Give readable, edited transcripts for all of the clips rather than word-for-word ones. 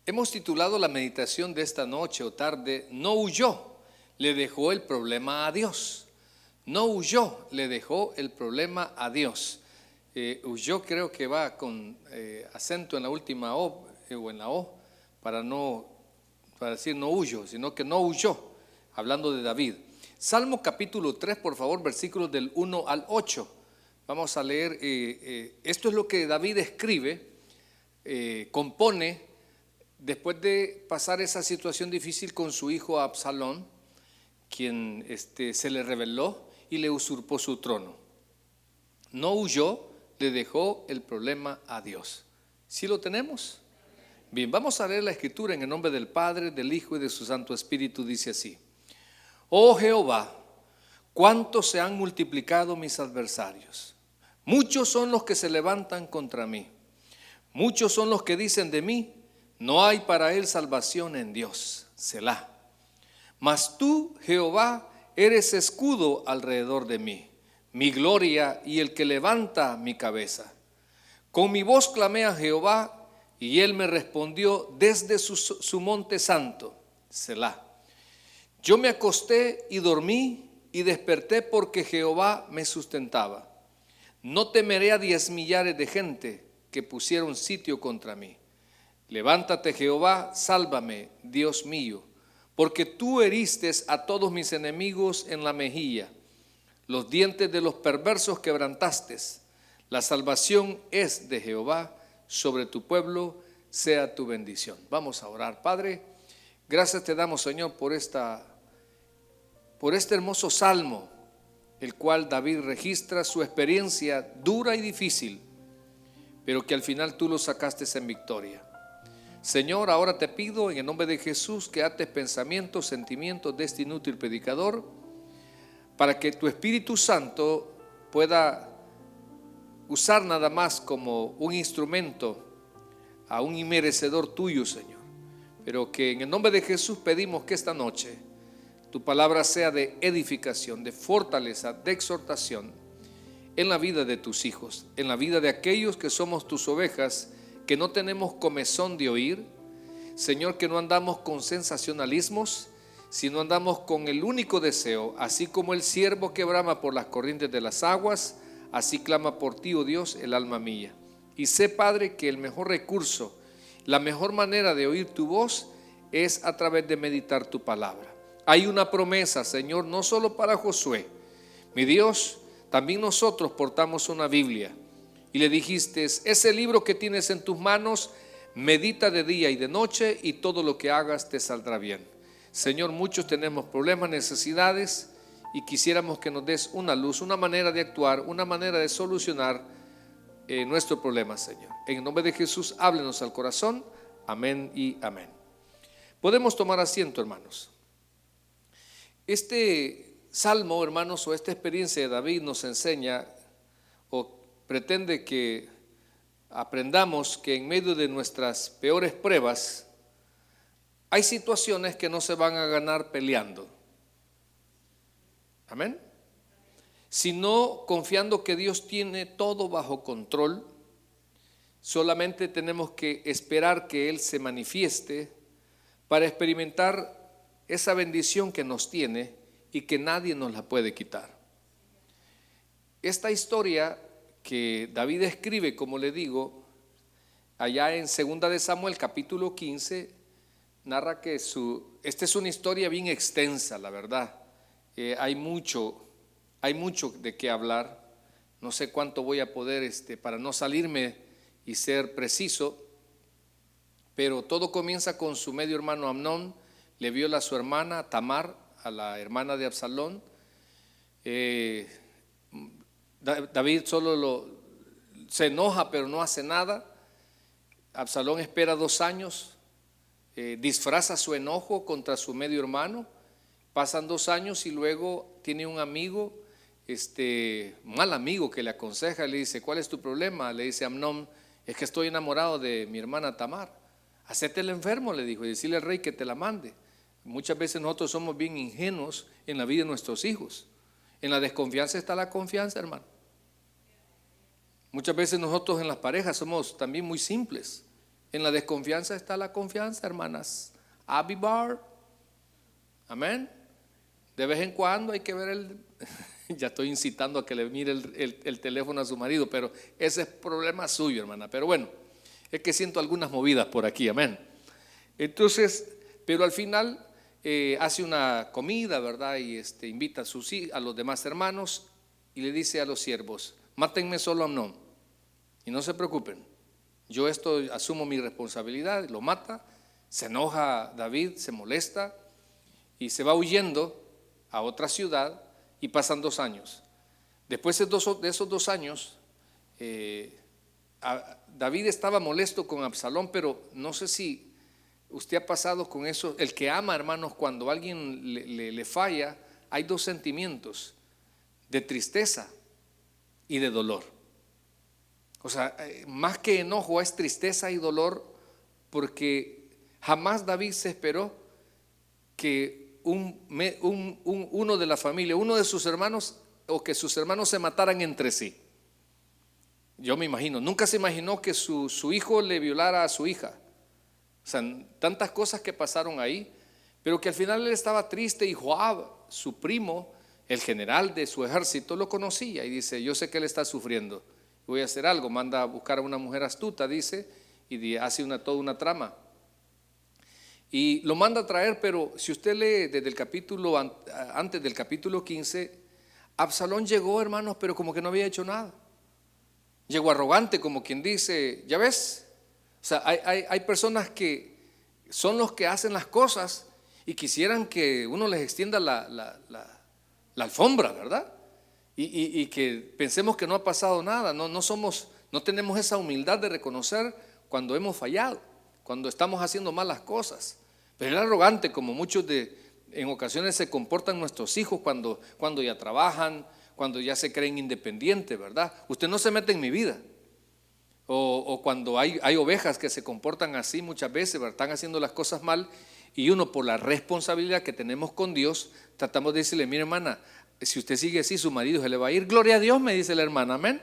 Hemos titulado la meditación de esta noche o tarde, no huyó, le dejó el problema a Dios. No huyó, le dejó el problema a Dios. Huyó creo que va con acento en la última O o en la O para decir no huyó, sino que no huyó, hablando de David. Salmo capítulo 3, por favor, versículos del 1 al 8. Vamos a leer, esto es lo que David escribe, compone, después de pasar esa situación difícil con su hijo Absalón, quien se le rebeló y le usurpó su trono. No huyó, le dejó el problema a Dios. ¿Sí lo tenemos? Bien, vamos a leer la escritura en el nombre del Padre, del Hijo y de su Santo Espíritu. Dice así: Oh Jehová, cuánto se han multiplicado mis adversarios. Muchos son los que se levantan contra mí. Muchos son los que dicen de mí, no hay para él salvación en Dios. Selah. Mas tú, Jehová, eres escudo alrededor de mí, mi gloria y el que levanta mi cabeza. Con mi voz clamé a Jehová, y él me respondió desde su monte santo. Selah. Yo me acosté y dormí y desperté porque Jehová me sustentaba. No temeré a 10 millares de gente que pusieron sitio contra mí. Levántate, Jehová, sálvame, Dios mío, porque tú heriste a todos mis enemigos en la mejilla. Los dientes de los perversos quebrantaste. La salvación es de Jehová, sobre tu pueblo sea tu bendición. Vamos a orar. Padre, gracias te damos, Señor, por este hermoso salmo, el cual David registra su experiencia dura y difícil, pero que al final tú lo sacaste en victoria. Señor, ahora te pido en el nombre de Jesús que ates pensamientos, sentimientos de este inútil predicador, para que tu Espíritu Santo pueda usar nada más como un instrumento a un inmerecedor tuyo, Señor. Pero que en el nombre de Jesús pedimos que esta noche tu palabra sea de edificación, de fortaleza, de exhortación en la vida de tus hijos, en la vida de aquellos que somos tus ovejas, que no tenemos comezón de oír, Señor, que no andamos con sensacionalismos, sino andamos con el único deseo, así como el siervo que brama por las corrientes de las aguas, así clama por ti, oh Dios, el alma mía. Y sé, Padre, que el mejor recurso, la mejor manera de oír tu voz es a través de meditar tu palabra. Hay una promesa, Señor, no solo para Josué. Mi Dios, también nosotros portamos una Biblia. Y le dijiste, ese libro que tienes en tus manos, medita de día y de noche y todo lo que hagas te saldrá bien. Señor, muchos tenemos problemas, necesidades y quisiéramos que nos des una luz, una manera de actuar, una manera de solucionar nuestro problema, Señor. En el nombre de Jesús, háblenos al corazón. Amén y amén. Podemos tomar asiento, hermanos. Este salmo, hermanos, o esta experiencia de David nos enseña o pretende que aprendamos que en medio de nuestras peores pruebas hay situaciones que no se van a ganar peleando. Amén. Sino confiando que Dios tiene todo bajo control. Solamente tenemos que esperar que Él se manifieste para experimentar esa bendición que nos tiene y que nadie nos la puede quitar. Esta historia que David escribe, como le digo, allá en 2 de Samuel capítulo 15, narra que esta es una historia bien extensa, la verdad. Hay mucho de qué hablar. No sé cuánto voy a poder para no salirme y ser preciso, pero todo comienza con su medio hermano Amnón. Le viola a su hermana Tamar, a la hermana de Absalón. David solo se enoja, pero no hace nada. Absalón espera 2 años, disfraza su enojo contra su medio hermano. Pasan 2 años y luego tiene un amigo, mal amigo, que le aconseja, le dice, ¿cuál es tu problema? Le dice Amnón, es que estoy enamorado de mi hermana Tamar. Hacete el enfermo, le dijo, y decirle al rey que te la mande. Muchas veces nosotros somos bien ingenuos en la vida de nuestros hijos. En la desconfianza está la confianza, hermano. Muchas veces nosotros en las parejas somos también muy simples. En la desconfianza está la confianza, hermanas. Abibar. Amén. De vez en cuando hay que ver ya estoy incitando a que le mire el teléfono a su marido, pero ese es problema suyo, hermana. Pero bueno, es que siento algunas movidas por aquí, amén. Entonces, pero al final hace una comida, ¿verdad? Y invita a los demás hermanos y le dice a los siervos: mátenme solo a Amnón y no se preocupen, yo asumo mi responsabilidad. Lo mata, se enoja David, se molesta y se va huyendo a otra ciudad, y pasan 2 años. Después de esos 2 años, David estaba molesto con Absalón, pero no sé si usted ha pasado con eso. El que ama, hermanos, cuando alguien le falla, hay 2 sentimientos: de tristeza y de dolor. O sea, más que enojo es tristeza y dolor, porque jamás David se esperó que uno de la familia, uno de sus hermanos, o que sus hermanos se mataran entre sí. Yo me imagino, nunca se imaginó que su hijo le violara a su hija. O sea, tantas cosas que pasaron ahí, pero que al final él estaba triste, y Joab, su primo, el general de su ejército, lo conocía y dice: yo sé que él está sufriendo, voy a hacer algo. Manda a buscar a una mujer astuta, dice, y hace toda una trama. Y lo manda a traer, pero si usted lee desde el capítulo, antes del capítulo 15, Absalón llegó, hermanos, pero como que no había hecho nada. Llegó arrogante, como quien dice: ya ves. O sea, hay personas que son los que hacen las cosas y quisieran que uno les extienda la alfombra, ¿verdad? Y que pensemos que no ha pasado nada. No tenemos esa humildad de reconocer cuando hemos fallado, cuando estamos haciendo malas cosas. Pero es arrogante, como muchos en ocasiones se comportan nuestros hijos cuando ya trabajan, cuando ya se creen independientes, ¿verdad? Usted no se mete en mi vida. O cuando hay ovejas que se comportan así muchas veces, ¿verdad? Están haciendo las cosas mal, y uno, por la responsabilidad que tenemos con Dios, tratamos de decirle: mire, hermana, si usted sigue así, su marido se le va a ir. Gloria a Dios, me dice la hermana, amén.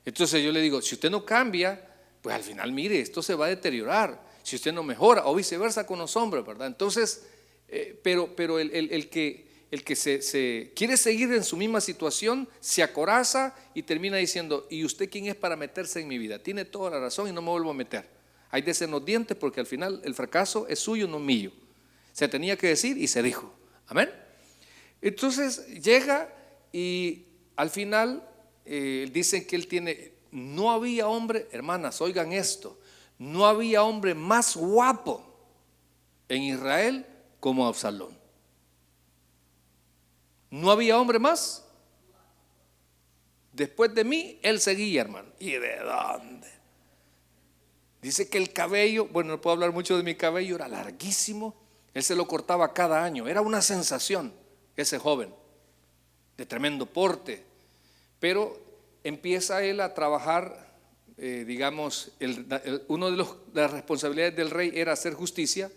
Entonces yo le digo: si usted no cambia, pues al final, mire, esto se va a deteriorar si usted no mejora, o viceversa con los hombres, ¿verdad? Entonces, pero el que se quiere seguir en su misma situación se acoraza y termina diciendo: ¿y usted quién es para meterse en mi vida? Tiene toda la razón y no me vuelvo a meter. Hay de ser los dientes, porque al final el fracaso es suyo, no mío. Se tenía que decir y se dijo, amén. Entonces llega y al final dicen que él no había hombre, hermanas, oigan esto, no había hombre más guapo en Israel como Absalón. No había hombre más. Después de mí, él seguía, hermano. ¿Y de dónde? Dice que el cabello, bueno, no puedo hablar mucho de mi cabello, era larguísimo. Él se lo cortaba cada año. Era una sensación ese joven, de tremendo porte. Pero empieza él a trabajar, digamos, uno de las responsabilidades del rey era hacer justicia.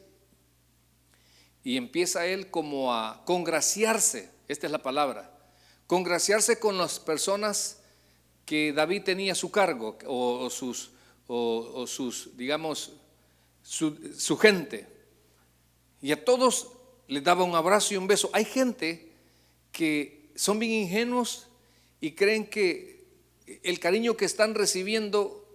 Y empieza él como a congraciarse, esta es la palabra, congraciarse con las personas que David tenía a su cargo, o sus, digamos, su gente. Y a todos les daba un abrazo y un beso. Hay gente que son bien ingenuos y creen que el cariño que están recibiendo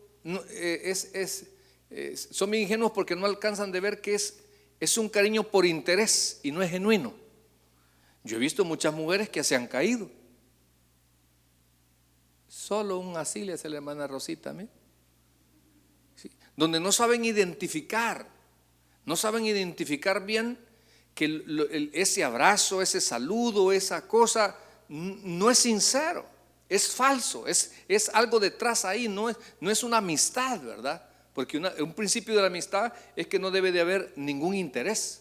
son bien ingenuos, porque no alcanzan de ver que es un cariño por interés y no es genuino. Yo he visto muchas mujeres que se han caído. Solo un así le hace la hermana Rosita a mí. ¿Sí? Donde no saben identificar bien que ese abrazo, ese saludo, esa cosa no es sincero, es falso, es algo detrás ahí, no es una amistad, ¿verdad? Porque un principio de la amistad es que no debe de haber ningún interés.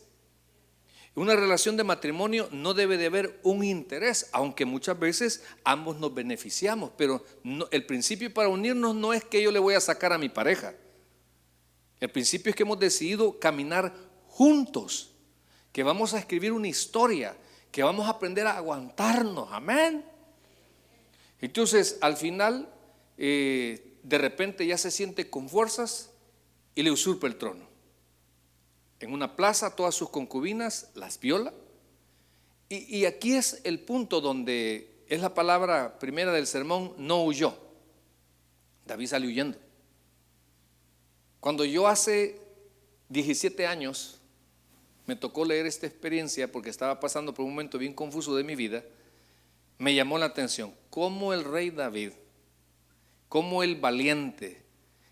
Una relación de matrimonio no debe de haber un interés, aunque muchas veces ambos nos beneficiamos, pero el principio para unirnos no es que yo le voy a sacar a mi pareja. El principio es que hemos decidido caminar juntos, que vamos a escribir una historia, que vamos a aprender a aguantarnos, amén. Entonces al final de repente ya se siente con fuerzas y le usurpa el trono. En una plaza todas sus concubinas las viola. Y aquí es el punto donde es la palabra primera del sermón: no huyó. David salió huyendo. Cuando yo hace 17 años me tocó leer esta experiencia, porque estaba pasando por un momento bien confuso de mi vida, me llamó la atención cómo el rey David, cómo el valiente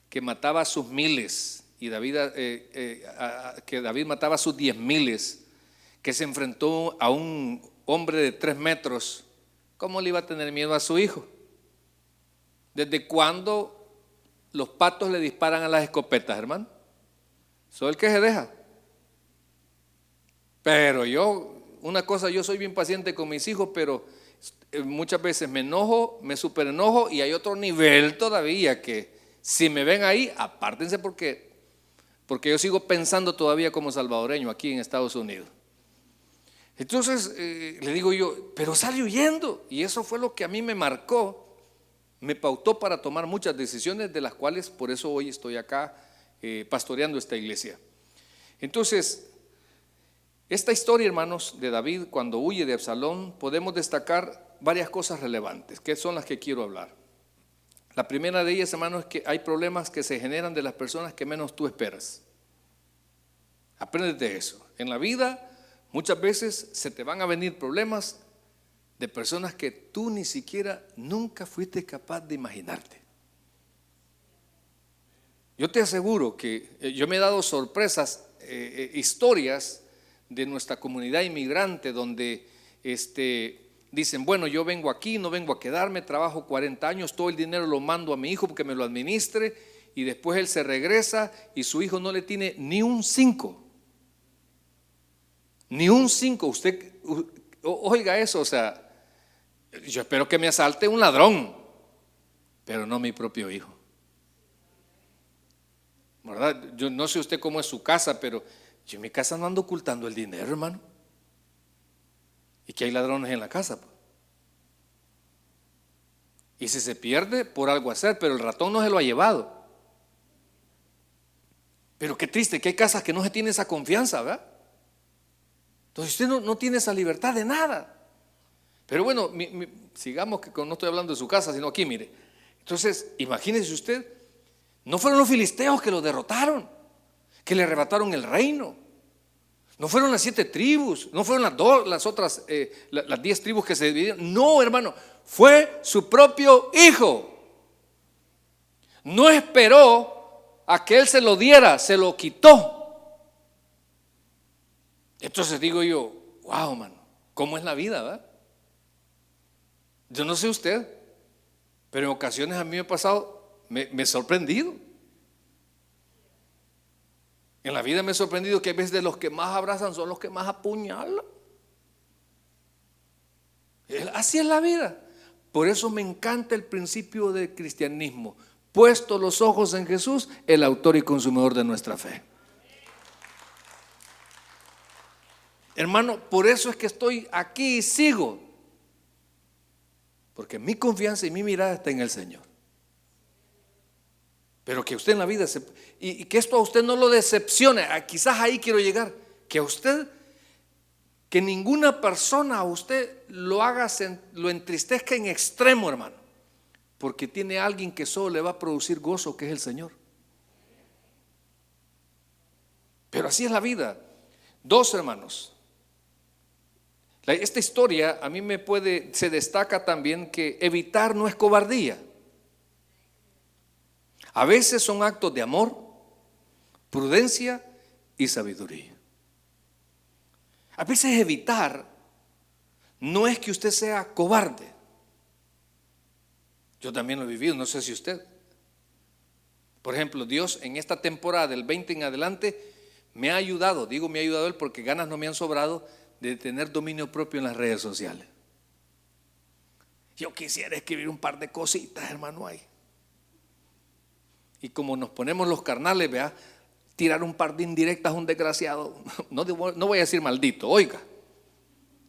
que mataba a sus miles, y que David mataba a sus 10,000, que se enfrentó a un hombre de 3 metros, ¿cómo le iba a tener miedo a su hijo? ¿Desde cuándo los patos le disparan a las escopetas, hermano? Soy el que se deja. Pero una cosa, yo soy bien paciente con mis hijos, pero muchas veces me enojo, me superenojo, y hay otro nivel todavía que si me ven ahí, apártense, porque yo sigo pensando todavía como salvadoreño aquí en Estados Unidos. Entonces le digo yo, pero sale huyendo, y eso fue lo que a mí me marcó, me pautó para tomar muchas decisiones, de las cuales por eso hoy estoy acá pastoreando esta iglesia. Entonces, esta historia, hermanos, de David cuando huye de Absalón, podemos destacar varias cosas relevantes, que son las que quiero hablar. La primera de ellas, hermanos, es que hay problemas que se generan de las personas que menos tú esperas. Apréndete eso. En la vida muchas veces se te van a venir problemas de personas que tú ni siquiera nunca fuiste capaz de imaginarte. Yo te aseguro que yo me he dado sorpresas, historias de nuestra comunidad inmigrante donde dicen, bueno, yo vengo aquí, no vengo a quedarme, trabajo 40 años, todo el dinero lo mando a mi hijo porque me lo administre, y después él se regresa y su hijo no le tiene ni un 5. Ni un 5. Usted oiga eso, o sea, yo espero que me asalte un ladrón, pero no mi propio hijo, ¿verdad? Yo no sé usted cómo es su casa, pero yo en mi casa no ando ocultando el dinero, hermano. Y que hay ladrones en la casa, pues. Y si se pierde, por algo hacer, pero el ratón no se lo ha llevado. Pero qué triste que hay casas que no se tiene esa confianza, ¿verdad? Entonces usted no tiene esa libertad de nada. Pero bueno, sigamos, que no estoy hablando de su casa, sino aquí, mire. Entonces, imagínese usted, no fueron los filisteos que lo derrotaron, que le arrebataron el reino. No fueron las 7 tribus, no fueron las otras, las 10 tribus que se dividieron. No, hermano, fue su propio hijo. No esperó a que él se lo diera, se lo quitó. Entonces digo yo, wow, mano, ¿cómo es la vida, verdad? Yo no sé usted, pero en ocasiones a mí me ha pasado, me he sorprendido. En la vida me he sorprendido que a veces de los que más abrazan son los que más apuñalan. Así es la vida. Por eso me encanta el principio del cristianismo: puesto los ojos en Jesús, el autor y consumador de nuestra fe. Hermano, por eso es que estoy aquí y sigo, porque mi confianza y mi mirada está en el Señor. Pero que usted en la vida y que esto a usted no lo decepcione. Quizás ahí quiero llegar, que a usted, que ninguna persona a usted lo entristezca en extremo, hermano, porque tiene alguien que solo le va a producir gozo, que es el Señor. Pero así es la vida. Dos, hermanos, esta historia a mí se destaca también que evitar no es cobardía. A veces son actos de amor, prudencia y sabiduría. A veces evitar no es que usted sea cobarde. Yo también lo he vivido, no sé si usted. Por ejemplo, Dios en esta temporada del 20 en adelante me ha ayudado, digo me ha ayudado Él porque ganas no me han sobrado, de tener dominio propio en las redes sociales. Yo quisiera escribir un par de cositas, hermano, ahí. Y como nos ponemos los carnales, vea, tirar un par de indirectas a un desgraciado, no voy a decir maldito, oiga.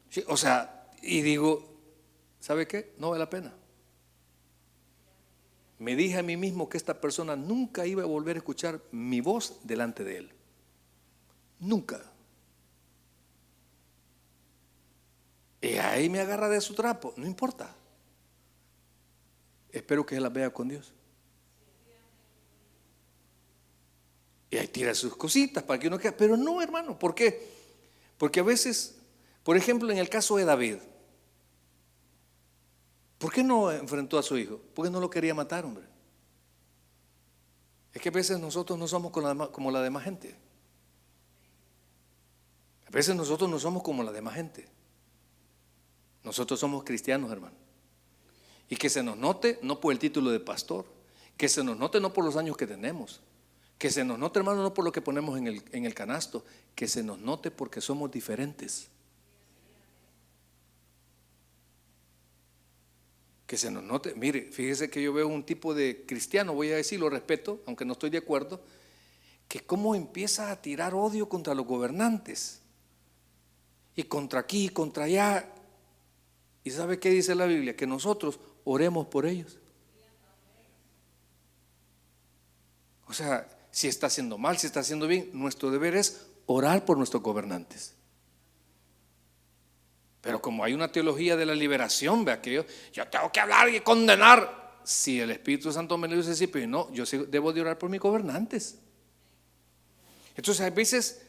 Sí, o sea, y digo, ¿sabe qué? No vale la pena. me dije a mí mismo que esta persona nunca iba a volver a escuchar mi voz delante de él. Nunca. Y ahí me agarra de su trapo. No importa. Espero que él las vea con Dios. Y ahí tira sus cositas para que uno quede. Pero no, hermano. ¿Por qué? Porque a veces, por ejemplo, en el caso de David, ¿por qué no enfrentó a su hijo? Porque no lo quería matar, hombre. Es que a veces nosotros no somos como la demás gente. A veces nosotros no somos como la demás gente. Nosotros somos cristianos, hermano. Y que se nos note no por el título de pastor, que se nos note no por los años que tenemos, que se nos note, hermano, no por lo que ponemos en el canasto, que se nos note porque somos diferentes. Que se nos note. Mire, fíjese que yo veo un tipo de cristiano, voy a decir, lo respeto, aunque no estoy de acuerdo, que cómo empieza a tirar odio contra los gobernantes, y contra aquí, y contra allá. ¿Y sabe qué dice la Biblia? Que nosotros oremos por ellos. O sea, si está haciendo mal, si está haciendo bien, nuestro deber es orar por nuestros gobernantes. Pero como hay una teología de la liberación, vea que yo tengo que hablar y condenar. Si el Espíritu Santo me lo dice así, pero no, yo debo de orar por mis gobernantes. Entonces, a veces,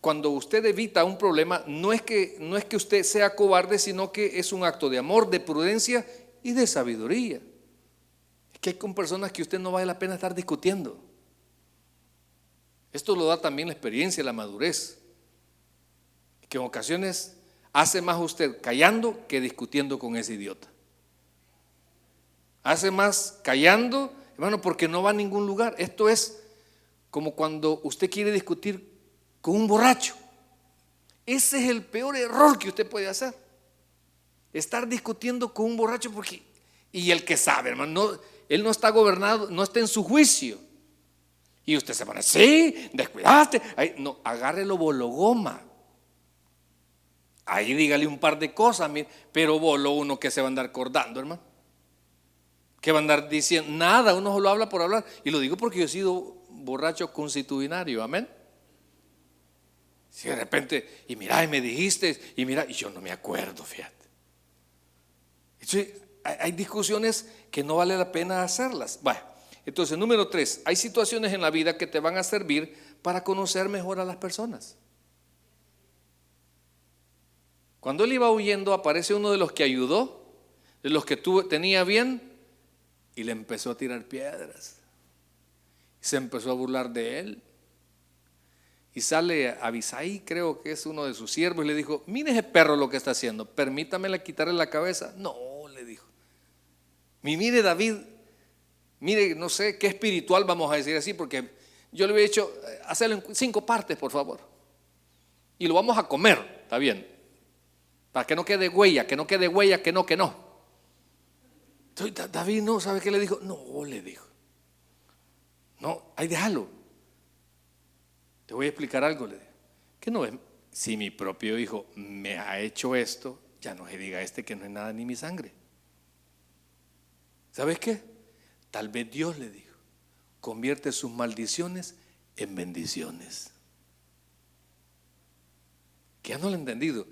cuando usted evita un problema, no es que usted sea cobarde, sino que es un acto de amor, de prudencia y de sabiduría. Es que hay con personas que usted no vale la pena estar discutiendo. Esto lo da también la experiencia, la madurez, que en ocasiones hace más usted callando que discutiendo con ese idiota. Hace más callando, hermano, porque no va a ningún lugar. Esto es como cuando usted quiere discutir con un borracho. Ese es el peor error que usted puede hacer. Estar discutiendo con un borracho y el que sabe, hermano, él no está gobernado, no está en su juicio. Y usted se pone, sí, descuidaste. Ahí, no, agárrelo bologoma. Ahí dígale un par de cosas, pero bolo uno que se va a andar acordando, hermano. Que va a andar diciendo nada, uno solo habla por hablar. Y lo digo porque yo he sido borracho constitucionario, amén. Si de repente, y mira, y me dijiste, y mira, y yo no me acuerdo, fíjate. Entonces, hay discusiones que no vale la pena hacerlas. Bueno, entonces, número 3, hay situaciones en la vida que te van a servir para conocer mejor a las personas. Cuando él iba huyendo, aparece uno de los que ayudó, de los que tenía bien, y le empezó a tirar piedras. Y se empezó a burlar de él. Y sale Abisai, creo que es uno de sus siervos, y le dijo, mire ese perro lo que está haciendo, permítamele quitarle la cabeza. No, le dijo. Mire David, mire, no sé qué espiritual vamos a decir así, porque yo le hubiera dicho, hacerlo en 5 partes, por favor. Y lo vamos a comer, está bien. Para que no quede huella, que no quede huella, que no. Entonces David no, ¿sabe qué le dijo? No, le dijo. No, ahí déjalo. Te voy a explicar algo, le digo. Que no es, si mi propio hijo me ha hecho esto, ya no se diga que no es nada ni mi sangre. ¿Sabes qué? Tal vez Dios, le dijo, convierte sus maldiciones en bendiciones. Que ya no lo he entendido.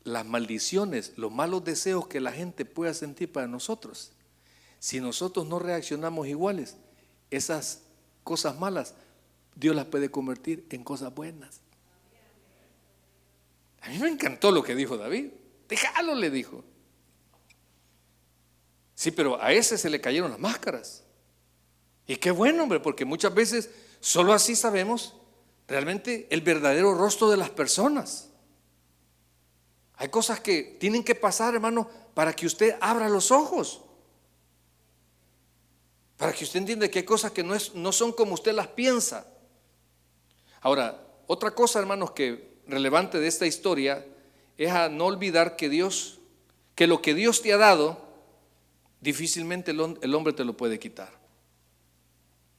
Las maldiciones, los malos deseos que la gente pueda sentir para nosotros, si nosotros no reaccionamos iguales, esas cosas malas Dios las puede convertir en cosas buenas. A mí me encantó lo que dijo David. Déjalo, le dijo. Sí, pero a ese se le cayeron las máscaras. Y qué bueno, hombre, porque muchas veces solo así sabemos realmente el verdadero rostro de las personas. Hay cosas que tienen que pasar, hermano, para que usted abra los ojos. Para que usted entienda que hay cosas que no son como usted las piensa. Ahora, otra cosa, hermanos, que relevante de esta historia es a no olvidar que lo que Dios te ha dado, difícilmente el hombre te lo puede quitar.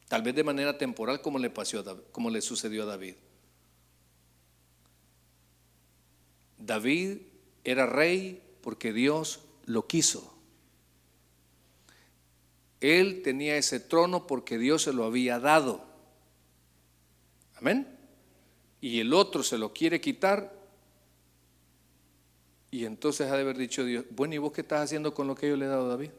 Tal vez de manera temporal, como le sucedió a David. David era rey porque Dios lo quiso. Él tenía ese trono porque Dios se lo había dado. Amén. Y el otro se lo quiere quitar. Y entonces ha de haber dicho Dios: bueno, ¿y vos qué estás haciendo con lo que yo le he dado a David?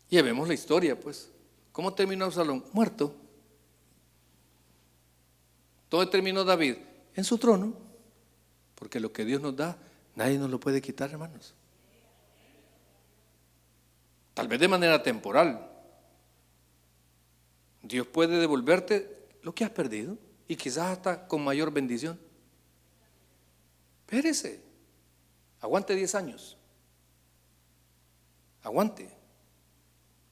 Y ya vemos la historia, pues. ¿Cómo terminó Absalón? Muerto. ¿Dónde terminó David? En su trono. Porque lo que Dios nos da, nadie nos lo puede quitar, hermanos. Tal vez de manera temporal. Dios puede devolverte lo que has perdido y quizás hasta con mayor bendición. Espérese, aguante 10 años, aguante.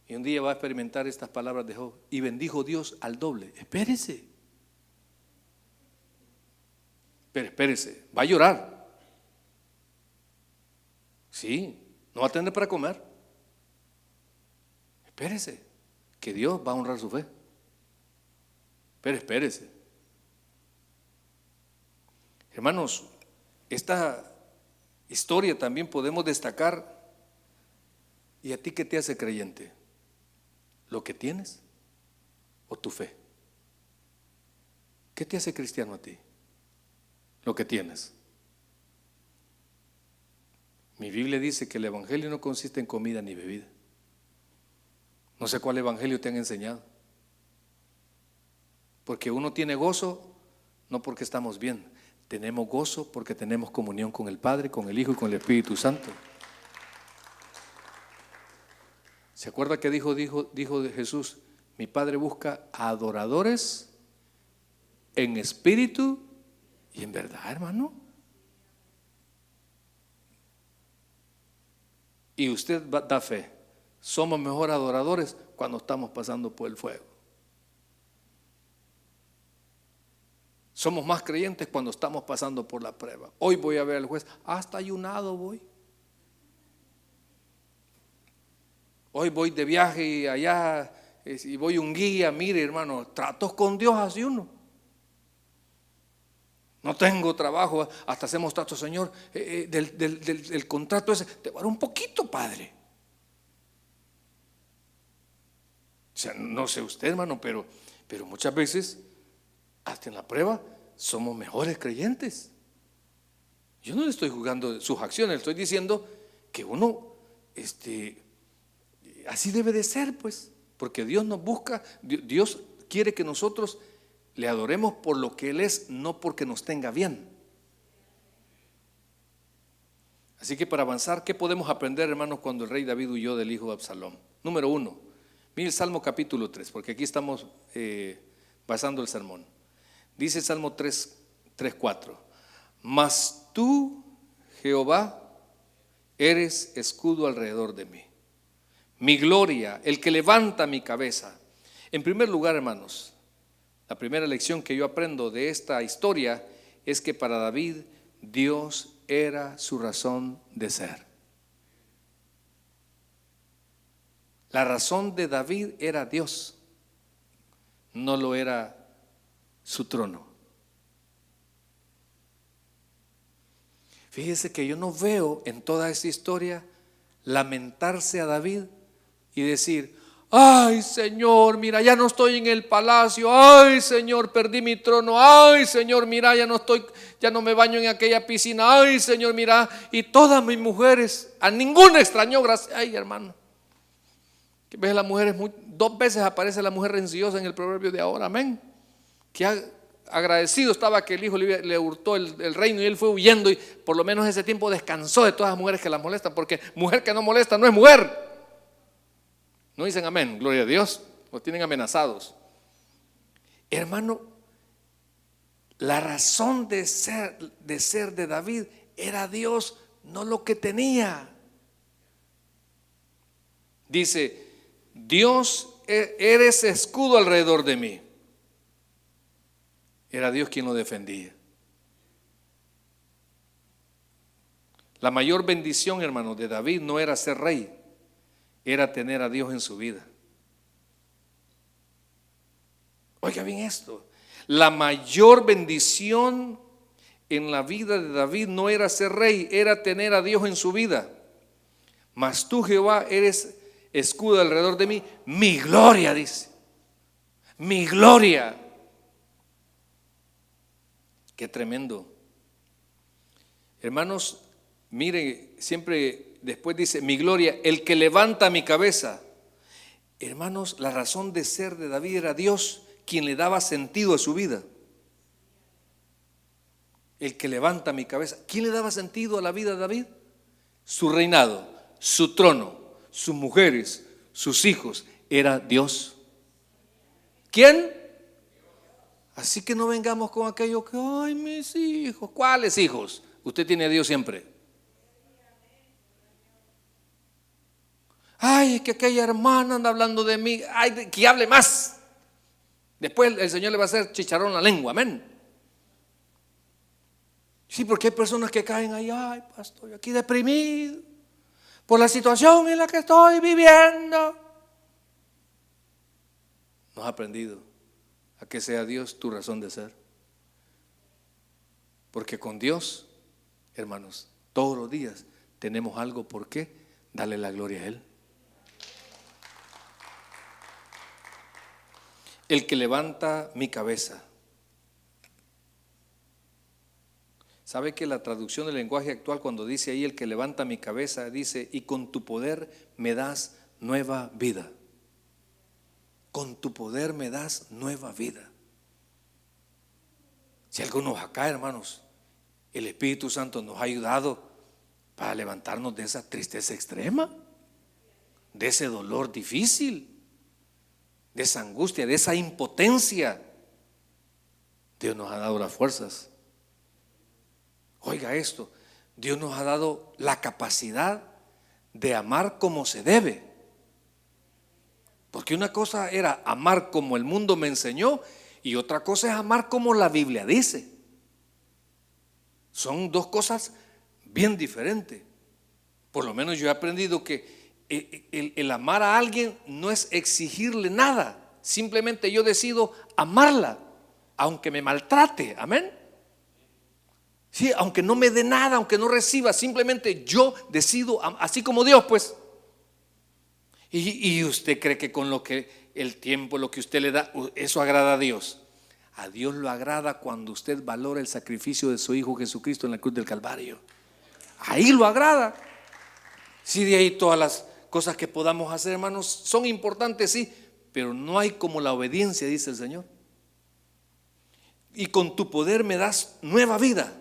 Y un día va a experimentar estas palabras de Job: y bendijo Dios al doble. Espérese, pero espérese, va a llorar. Sí, no va a tener para comer. Espérese, que Dios va a honrar su fe. Pero espérese. Hermanos, esta historia también podemos destacar. ¿Y a ti qué te hace creyente? ¿Lo que tienes o tu fe? ¿Qué te hace cristiano a ti? Lo que tienes. Mi Biblia dice que el evangelio no consiste en comida ni bebida. No sé cuál evangelio te han enseñado. Porque uno tiene gozo no porque estamos bien. Tenemos gozo porque tenemos comunión con el Padre, con el Hijo y con el Espíritu Santo. ¿Se acuerda que dijo de Jesús? Mi Padre busca adoradores en espíritu y en verdad, hermano. Y usted da fe. Somos mejor adoradores cuando estamos pasando por el fuego. Somos más creyentes cuando estamos pasando por la prueba. Hoy voy a ver al juez, hasta ayunado voy. Hoy voy de viaje y allá, y voy un guía, mire hermano, tratos con Dios así uno. No tengo trabajo, hasta hacemos tratos, Señor, del contrato ese, te voy a dar un poquito, Padre. O sea, no sé usted, hermano, pero muchas veces, hasta en la prueba, somos mejores creyentes. Yo no le estoy juzgando sus acciones, le estoy diciendo que uno, así debe de ser, pues, porque Dios nos busca, Dios quiere que nosotros le adoremos por lo que Él es, no porque nos tenga bien. Así que para avanzar, ¿qué podemos aprender, hermanos, cuando el rey David huyó del hijo de Absalón? Número 1, mire el Salmo capítulo 3, porque aquí estamos basando el sermón. Dice Salmo 3:4: mas tú, Jehová, eres escudo alrededor de mí, mi gloria, el que levanta mi cabeza. En primer lugar, hermanos, la primera lección que yo aprendo de esta historia es que para David, Dios era su razón de ser. La razón de David era Dios, no lo era su trono. Fíjese que yo no veo en toda esta historia lamentarse a David y decir: ay Señor, mira, ya no estoy en el palacio, ay Señor, perdí mi trono, ay Señor, mira, ya no me baño en aquella piscina, ay Señor, mira, y todas mis mujeres, a ninguna extrañó, gracias. Ay, hermano, que ves las mujeres, 2 veces aparece la mujer rencillosa en el proverbio de ahora, amén. Que agradecido estaba que el hijo le hurtó el reino y él fue huyendo, y por lo menos ese tiempo descansó de todas las mujeres que la molestan, porque mujer que no molesta no es mujer. No dicen amén, gloria a Dios, los tienen amenazados. Hermano, la razón de ser de David era Dios, no lo que tenía. Dice: Dios, eres escudo alrededor de mí. Era Dios quien lo defendía. La mayor bendición, hermano, de David no era ser rey, era tener a Dios en su vida. Oiga bien esto, la mayor bendición en la vida de David no era ser rey, era tener a Dios en su vida. Mas tú, Jehová, eres escudo alrededor de mí, mi gloria, dice, mi gloria. Qué tremendo. Hermanos, mire, siempre después dice, mi gloria, el que levanta mi cabeza. Hermanos, la razón de ser de David era Dios quien le daba sentido a su vida. El que levanta mi cabeza. ¿Quién le daba sentido a la vida de David? Su reinado, su trono, sus mujeres, sus hijos. Era Dios. ¿Quién? Así que no vengamos con aquello que, ay, mis hijos. ¿Cuáles hijos? Usted tiene a Dios siempre. Ay, es que aquella hermana anda hablando de mí. Ay, que hable más. Después el Señor le va a hacer chicharrón la lengua. Amén. Sí, porque hay personas que caen ahí. Ay, pastor, yo aquí deprimido por la situación en la que estoy viviendo. No has aprendido a que sea Dios tu razón de ser. Porque con Dios, hermanos, todos los días tenemos algo por qué darle la gloria a Él. El que levanta mi cabeza. ¿Sabe que la traducción del lenguaje actual, cuando dice ahí el que levanta mi cabeza, dice, y con tu poder me das nueva vida? Con tu poder me das nueva vida. Si algunos acá, hermanos, el Espíritu Santo nos ha ayudado para levantarnos de esa tristeza extrema, de ese dolor difícil, de esa angustia, de esa impotencia. Dios nos ha dado las fuerzas. Oiga esto, Dios nos ha dado la capacidad de amar como se debe. Porque una cosa era amar como el mundo me enseñó y otra cosa es amar como la Biblia dice. Son dos cosas bien diferentes. Por lo menos yo he aprendido que el amar a alguien no es exigirle nada. Simplemente yo decido amarla, aunque me maltrate. Amén. Sí, aunque no me dé nada, aunque no reciba, simplemente yo decido, así como Dios, pues. Y usted cree que con lo que el tiempo, lo que usted le da, eso agrada a Dios. A Dios lo agrada cuando usted valora el sacrificio de su Hijo Jesucristo en la cruz del Calvario. Ahí lo agrada. Sí, de ahí todas las cosas que podamos hacer, hermanos, son importantes, sí, pero no hay como la obediencia, dice el Señor. Y con tu poder me das nueva vida.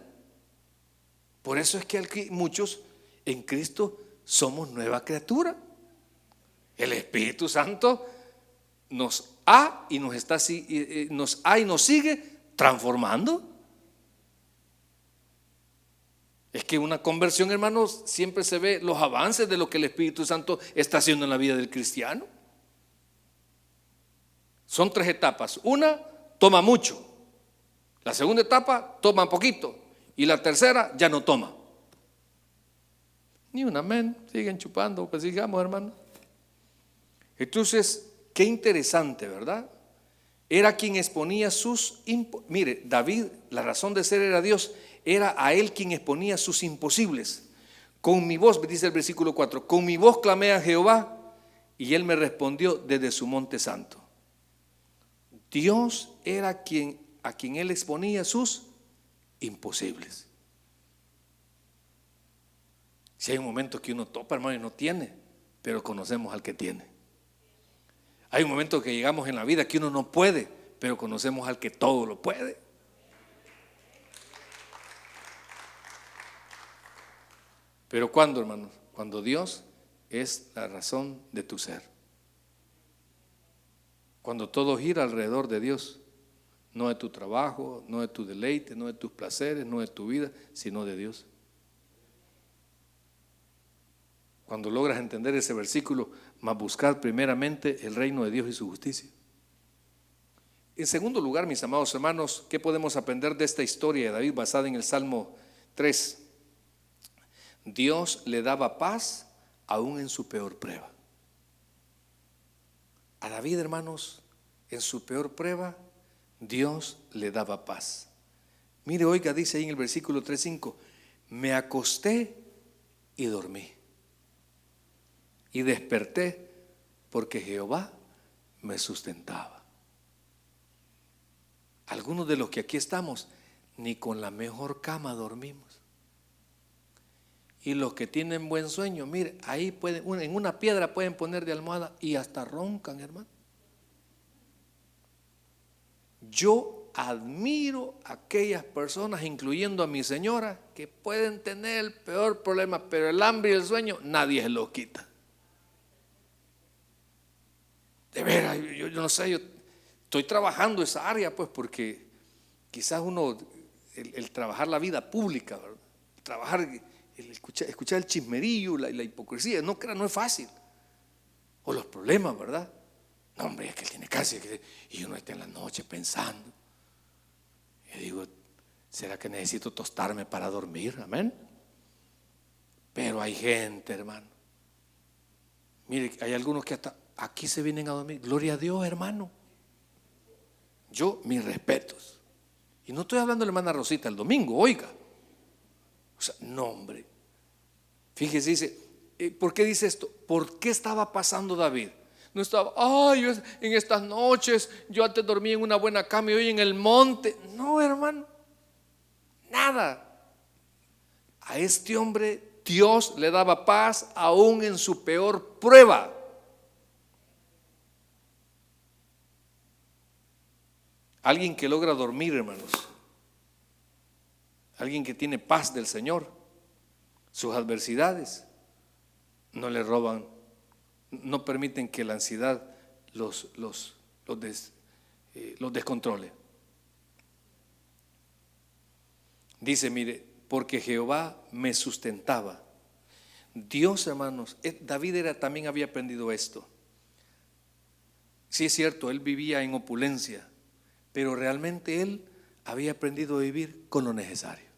Por eso es que aquí muchos en Cristo somos nueva criatura. El Espíritu Santo nos ha y nos sigue transformando. Es que una conversión, hermanos, siempre se ve los avances de lo que el Espíritu Santo está haciendo en la vida del cristiano. Son 3 etapas. Una, toma mucho. La segunda etapa, toma poquito. Y la tercera, ya no toma. Ni un amén. Siguen chupando, pues sigamos, hermano. Entonces, qué interesante, ¿verdad? Era quien exponía mire, David, la razón de ser era Dios. Era a él quien exponía sus imposibles. Con mi voz, dice el versículo 4, con mi voz clamé a Jehová y él me respondió desde su monte santo. Dios era a quien él exponía sus imposibles. Si hay un momento que uno topa, hermano, y no tiene, pero conocemos al que tiene. Hay un momento que llegamos en la vida que uno no puede, pero conocemos al que todo lo puede. Pero ¿cuándo, hermanos? Cuando Dios es la razón de tu ser. Cuando todo gira alrededor de Dios. No de tu trabajo, no de tu deleite, no de tus placeres, no de tu vida, sino de Dios. Cuando logras entender ese versículo, más buscar primeramente el reino de Dios y su justicia. En segundo lugar, mis amados hermanos, ¿qué podemos aprender de esta historia de David basada en el Salmo 3? Dios le daba paz aún en su peor prueba. A David, hermanos, en su peor prueba, Dios le daba paz. Mire, oiga, dice ahí en el versículo 3:5, me acosté y dormí. y desperté porque Jehová me sustentaba. Algunos de los que aquí estamos ni con la mejor cama dormimos. Y los que tienen buen sueño, mire, ahí pueden, en una piedra pueden poner de almohada y hasta roncan, hermano. Yo admiro a aquellas personas, incluyendo a mi señora, que pueden tener el peor problema, pero el hambre y el sueño nadie se los quita. De veras, yo no sé, yo estoy trabajando esa área, pues, porque quizás uno, el trabajar la vida pública, ¿verdad? Trabajar, el escuchar el chismerillo, la hipocresía, no es fácil. O los problemas, ¿verdad? No, hombre, es que él tiene cáncer. Y uno está en la noche pensando. Y digo, ¿será que necesito tostarme para dormir? Amén. Pero hay gente, hermano. Mire, hay algunos que hasta aquí se vienen a dormir. Gloria a Dios, hermano. Yo, mis respetos. Y no estoy hablando de la hermana Rosita el domingo, oiga. O sea, no, hombre. Fíjese, dice, ¿por qué dice esto? ¿Por qué estaba pasando David? No estaba, en estas noches yo antes dormí en una buena cama y hoy en el monte. No, hermano, nada. A este hombre Dios le daba paz aún en su peor prueba. Alguien que logra dormir, hermanos, alguien que tiene paz del Señor, sus adversidades no le roban, no permiten que la ansiedad los descontrole. Dice, mire, porque Jehová me sustentaba. Dios, hermanos, David también había aprendido esto. Sí, es cierto, él vivía en opulencia, pero realmente él había aprendido a vivir con lo necesario.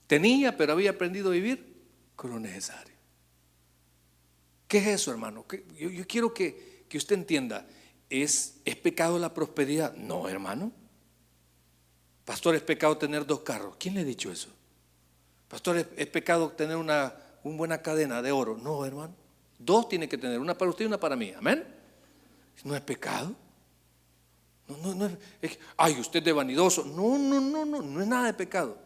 Tenía, pero había aprendido a vivir con lo necesario. ¿Qué es eso, hermano? Yo quiero que usted entienda. ¿Es pecado la prosperidad? No, hermano. Pastor, ¿es pecado tener 2 carros? ¿Quién le ha dicho eso? Pastor, ¿es pecado tener una buena cadena de oro? No, hermano. 2 tiene que tener, una para usted y una para mí. Amén. ¿No es pecado? No es que, ay, usted es de vanidoso. No es nada de pecado.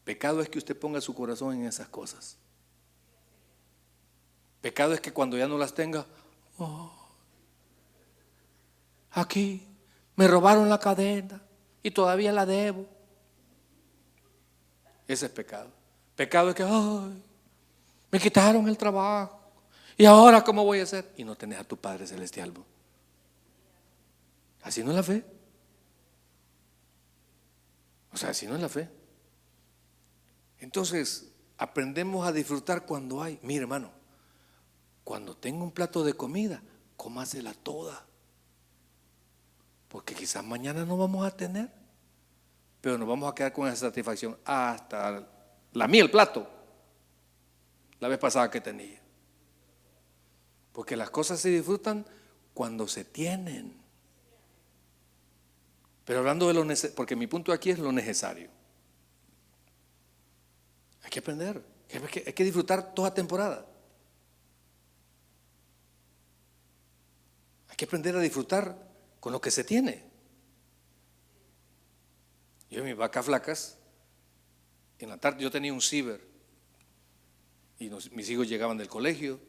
Pecado es que usted ponga su corazón en esas cosas. Pecado es que cuando ya no las tenga, aquí me robaron la cadena y todavía la debo. Ese es pecado. Pecado es que me quitaron el trabajo y ahora ¿cómo voy a hacer? Y no tenés a tu Padre Celestial. Así no es la fe. O sea, así no es la fe. Entonces aprendemos a disfrutar cuando hay. Mire, hermano, cuando tenga un plato de comida, cómasela toda. Porque quizás mañana no vamos a tener, pero nos vamos a quedar con esa satisfacción. Hasta la mía el plato, la vez pasada que tenía. Porque las cosas se disfrutan cuando se tienen. Pero hablando de lo necesario, porque mi punto aquí es lo necesario. Hay que aprender, hay que disfrutar toda temporada. Hay que aprender a disfrutar con lo que se tiene. Yo en mis vacas flacas, en la tarde yo tenía un ciber y mis hijos llegaban del colegio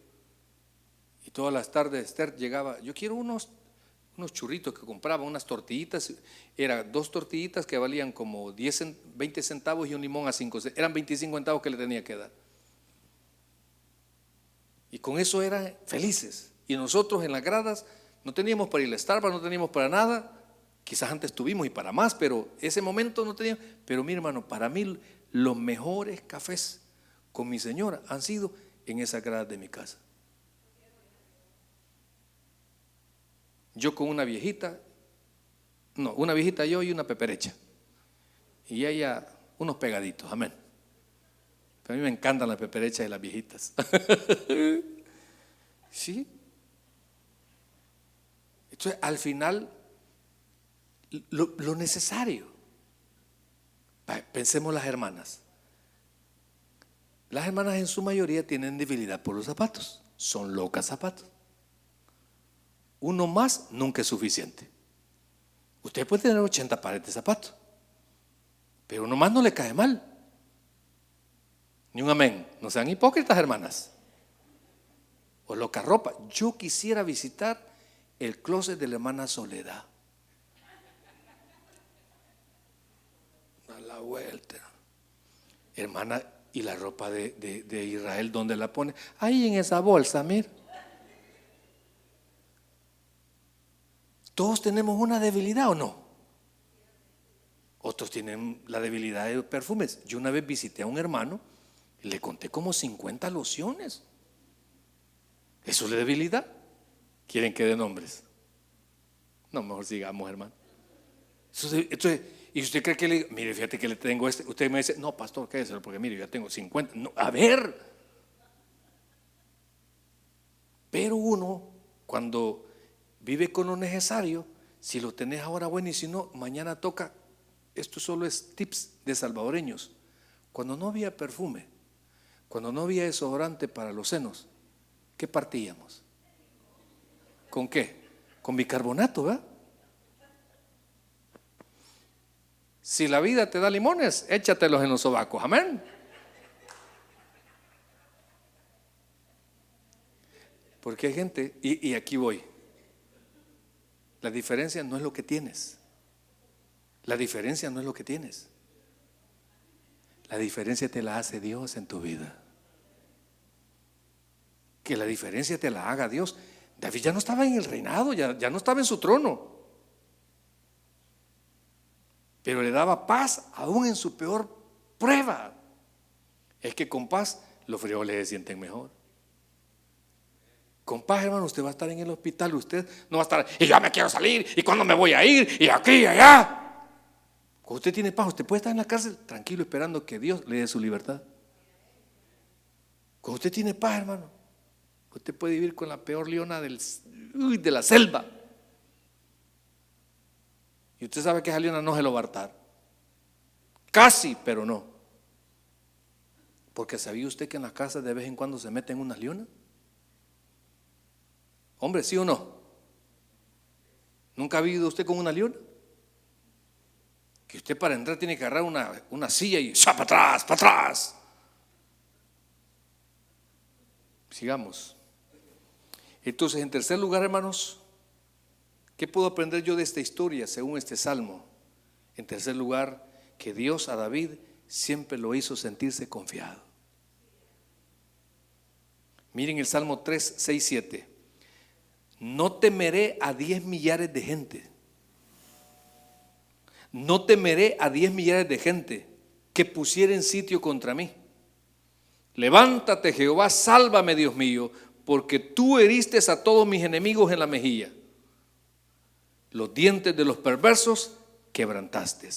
y todas las tardes Esther llegaba, yo quiero unos churritos que compraba, unas tortillitas, eran 2 tortillitas que valían como 20 centavos y un limón a 5, eran 25 centavos que le tenía que dar. Y con eso eran felices. Y nosotros en las gradas no teníamos para ir al Starbucks, no teníamos para nada. Quizás antes tuvimos y para más, pero ese momento no teníamos. Pero mi hermano, para mí los mejores cafés con mi señora han sido en esas gradas de mi casa. Yo con una viejita yo y una peperecha. Y ella unos pegaditos, amén. Pero a mí me encantan las peperechas de las viejitas. ¿Sí? Entonces, al final, lo necesario. Pensemos las hermanas. Las hermanas en su mayoría tienen debilidad por los zapatos. Son locas zapatos. Uno más nunca es suficiente. Usted puede tener 80 pares de zapatos, pero uno más no le cae mal. Ni un amén. No sean hipócritas, hermanas. O loca ropa. Yo quisiera visitar el closet de la hermana Soledad. A la vuelta. Hermana, ¿y la ropa de Israel dónde la pone? Ahí en esa bolsa, mira. Todos tenemos una debilidad, ¿o no? Otros tienen la debilidad de perfumes. Yo una vez visité a un hermano y le conté como 50 lociones. ¿Eso es la debilidad? ¿Quieren que dé nombres? No, mejor sigamos, hermano. Entonces, ¿y usted cree que le mire, fíjate que le tengo este? Usted me dice, no, pastor, quédese, porque mire, yo tengo 50. No, a ver. Pero uno, cuando vive con lo necesario, si lo tenés ahora, bueno, y si no, mañana toca. Esto solo es tips de salvadoreños. Cuando no había perfume, cuando no había desodorante para los senos, ¿qué partíamos? ¿Con qué? Con bicarbonato, ¿verdad? Si la vida te da limones, échatelos en los sobacos, amén. Porque hay gente, y aquí voy. La diferencia no es lo que tienes. La diferencia no es lo que tienes. La diferencia te la hace Dios en tu vida. Que la diferencia te la haga Dios. David ya no estaba en el reinado, ya no estaba en su trono, pero le daba paz aún en su peor prueba. Es que con paz los frijoles se sienten mejor. Con paz, hermano, usted va a estar en el hospital, usted no va a estar, y ya me quiero salir, y cuándo me voy a ir, y aquí y allá. Cuando usted tiene paz, usted puede estar en la cárcel tranquilo esperando que Dios le dé su libertad. Cuando usted tiene paz, hermano, usted puede vivir con la peor leona de la selva. Y usted sabe que esa leona no se lo va a hartar. Casi, pero no. Porque ¿sabía usted que en las casas de vez en cuando se meten unas leonas? Hombre, ¿sí o no? ¿Nunca ha vivido usted con una leona? Que usted para entrar tiene que agarrar una silla y ¡za! Para atrás, para atrás. Sigamos. Entonces, en tercer lugar, hermanos, ¿qué puedo aprender yo de esta historia según este salmo? En tercer lugar, que Dios a David siempre lo hizo sentirse confiado. Miren el Salmo 3, 6, 7. No temeré a 10 millares de gente. No temeré a 10 millares de gente que pusieren sitio contra mí. Levántate, Jehová, sálvame, Dios mío, porque tú heriste a todos mis enemigos en la mejilla. Los dientes de los perversos quebrantaste.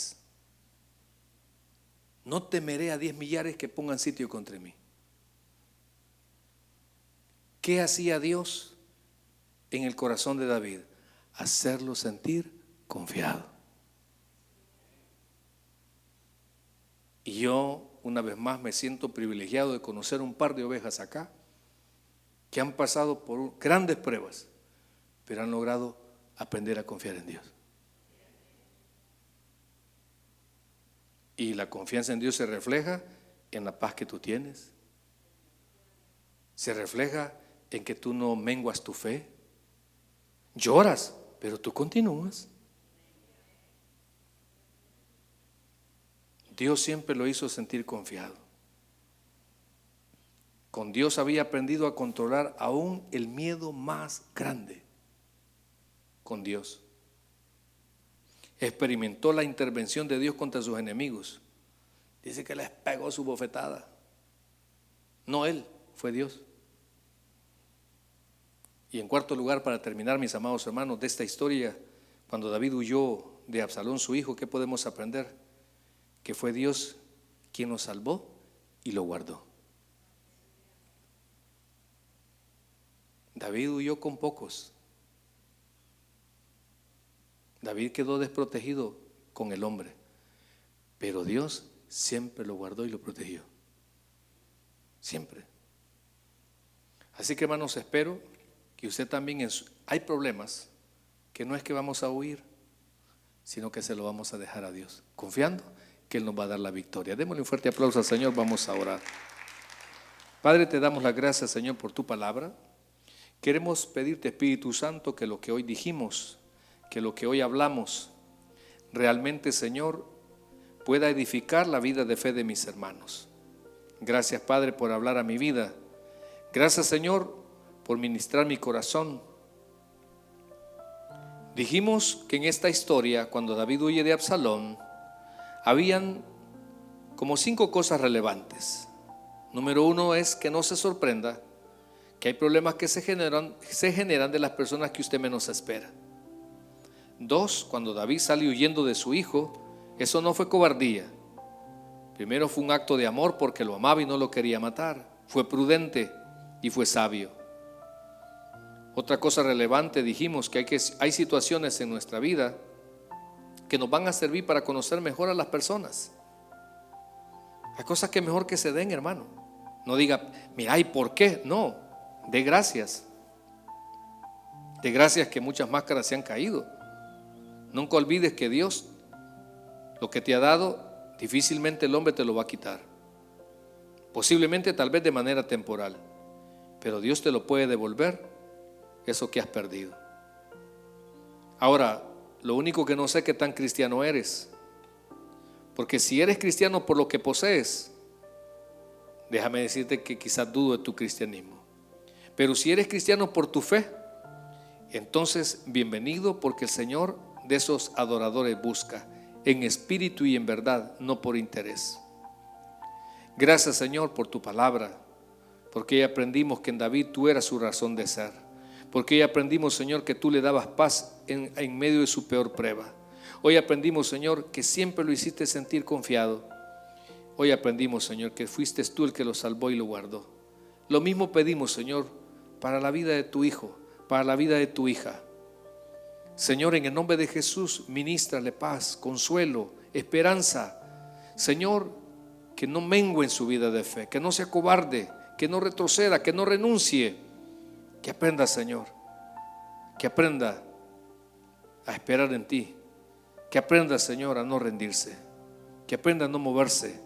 No temeré a 10 millares que pongan sitio contra mí. ¿Qué hacía Dios en el corazón de David? Hacerlo sentir confiado. Y yo, una vez más, me siento privilegiado de conocer un par de ovejas acá que han pasado por grandes pruebas, pero han logrado aprender a confiar en Dios. Y la confianza en Dios se refleja en la paz que tú tienes. Se refleja en que tú no menguas tu fe. Lloras, pero tú continúas. Dios siempre lo hizo sentir confiado. Con Dios había aprendido a controlar aún el miedo más grande. Con Dios. Experimentó la intervención de Dios contra sus enemigos. Dice que les pegó su bofetada. No él, fue Dios. Y en cuarto lugar, para terminar, mis amados hermanos, de esta historia, cuando David huyó de Absalón, su hijo, ¿qué podemos aprender? Que fue Dios quien lo salvó y lo guardó. David huyó con pocos. David quedó desprotegido con el hombre, pero Dios siempre lo guardó y lo protegió. siempre. Así que, hermanos, espero que usted también, hay problemas que no es que vamos a huir, sino que se lo vamos a dejar a Dios, confiando que Él nos va a dar la victoria. Démosle un fuerte aplauso al Señor, vamos a orar. Padre, te damos las gracias, Señor, por tu palabra. Queremos pedirte, Espíritu Santo, que lo que hoy dijimos, que lo que hoy hablamos, realmente, Señor, pueda edificar la vida de fe de mis hermanos. Gracias, Padre, por hablar a mi vida. Gracias, Señor, por ministrar mi corazón. Dijimos que en esta historia, cuando David huye de Absalón, habían como 5 cosas relevantes. Número 1 es que no se sorprenda que hay problemas que se generan de las personas que usted menos espera. 2, cuando David sale huyendo de su hijo, eso no fue cobardía. Primero fue un acto de amor porque lo amaba y no lo quería matar. Fue prudente y fue sabio. Otra cosa relevante, dijimos que hay situaciones en nuestra vida que nos van a servir para conocer mejor a las personas. Hay cosas que es mejor que se den, hermano. No diga, mira, ¿y por qué? No, dé gracias. Dé gracias que muchas máscaras se han caído. Nunca olvides que Dios, lo que te ha dado, difícilmente el hombre te lo va a quitar. Posiblemente, tal vez de manera temporal, pero Dios te lo puede devolver, eso que has perdido. Ahora, lo único que no sé es qué tan cristiano eres, porque si eres cristiano por lo que posees, déjame decirte que quizás dudo de tu cristianismo. Pero si eres cristiano por tu fe, entonces bienvenido, porque el Señor de esos adoradores busca en espíritu y en verdad, no por interés. Gracias, Señor, por tu palabra, porque ya aprendimos que en David tú eras su razón de ser, porque ya aprendimos, Señor, que tú le dabas paz en medio de su peor prueba. Hoy aprendimos, Señor, que siempre lo hiciste sentir confiado. Hoy aprendimos, Señor, que fuiste tú el que lo salvó y lo guardó. Lo mismo pedimos, Señor, para la vida de tu hijo, para la vida de tu hija. Señor, en el nombre de Jesús, ministrale paz, consuelo, esperanza. Señor, que no mengue en su vida de fe, que no sea cobarde, que no retroceda, que no renuncie. Que aprenda, Señor, que aprenda a esperar en ti, que aprenda, Señor, a no rendirse, que aprenda a no moverse.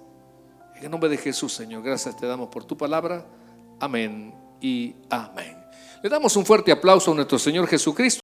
En el nombre de Jesús, Señor, gracias te damos por tu palabra. Amén y amén. Le damos un fuerte aplauso a nuestro Señor Jesucristo.